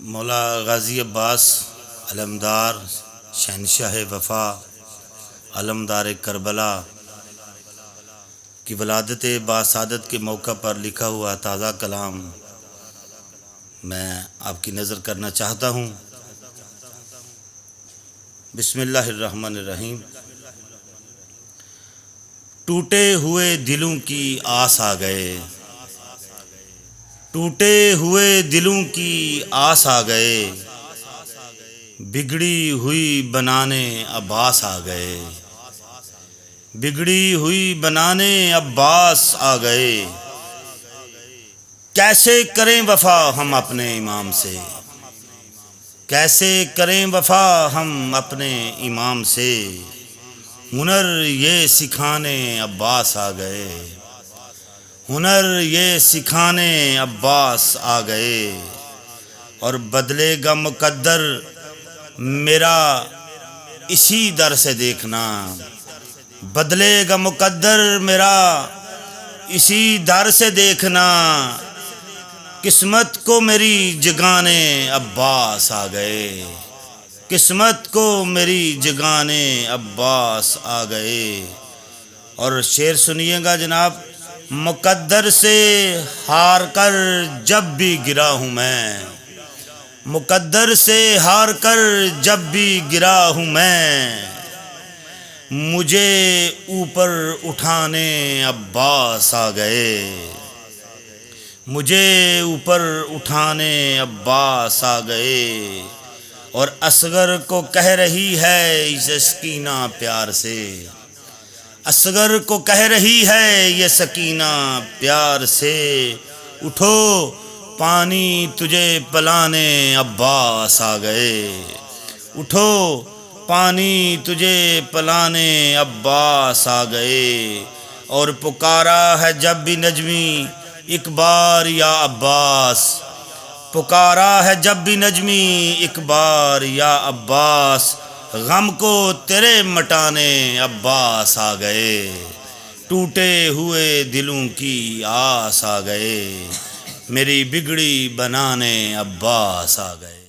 مولا غازی عباس علمدار شہنشاہ وفا علمدار کربلا کی ولادت باسعادت کے موقع پر لکھا ہوا تازہ کلام میں آپ کی نظر کرنا چاہتا ہوں۔ بسم اللہ الرحمن الرحیم۔ ٹوٹے ہوئے دلوں کی آس آ گئے، ٹوٹے ہوئے دلوں کی آس آ گئے، بگڑی ہوئی بنانے عباس آ گئے، بگڑی ہوئی بنانے عباس آ گئے۔ کیسے کریں وفا ہم اپنے امام سے، کیسے کریں وفا ہم اپنے امام سے، ہنر یہ سکھانے عباس آ گئے، ہنر یہ سکھانے عباس آ گئے۔ اور بدلے گا مقدر میرا اسی در سے دیکھنا، بدلے گا مقدر میرا اسی در سے دیکھنا، قسمت کو میری جگانے عباس آ گئے، قسمت کو میری جگانے عباس آ گئے۔ اور شعر سنیے گا جناب۔ مقدر سے ہار کر جب بھی گرا ہوں میں، مقدر سے ہار کر جب بھی گرا ہوں میں، مجھے اوپر اٹھانے عباس آ گئے، مجھے اوپر اٹھانے عباس آ گئے۔ اور اصغر کو کہہ رہی ہے یہ سکینہ پیار سے، اصغر کو کہہ رہی ہے یہ سکینہ پیار سے، اٹھو پانی تجھے پلانے عباس آ گئے، اٹھو پانی تجھے پلانے عباس آ گئے۔ اور پکارا ہے جب بھی نجمی ایک بار یا عباس، پکارا ہے جب بھی نجمی ایک بار یا عباس، غم کو تیرے مٹانے عباس آ گئے، ٹوٹے ہوئے دلوں کی آس آ گئے، میری بگڑی بنانے عباس آ گئے۔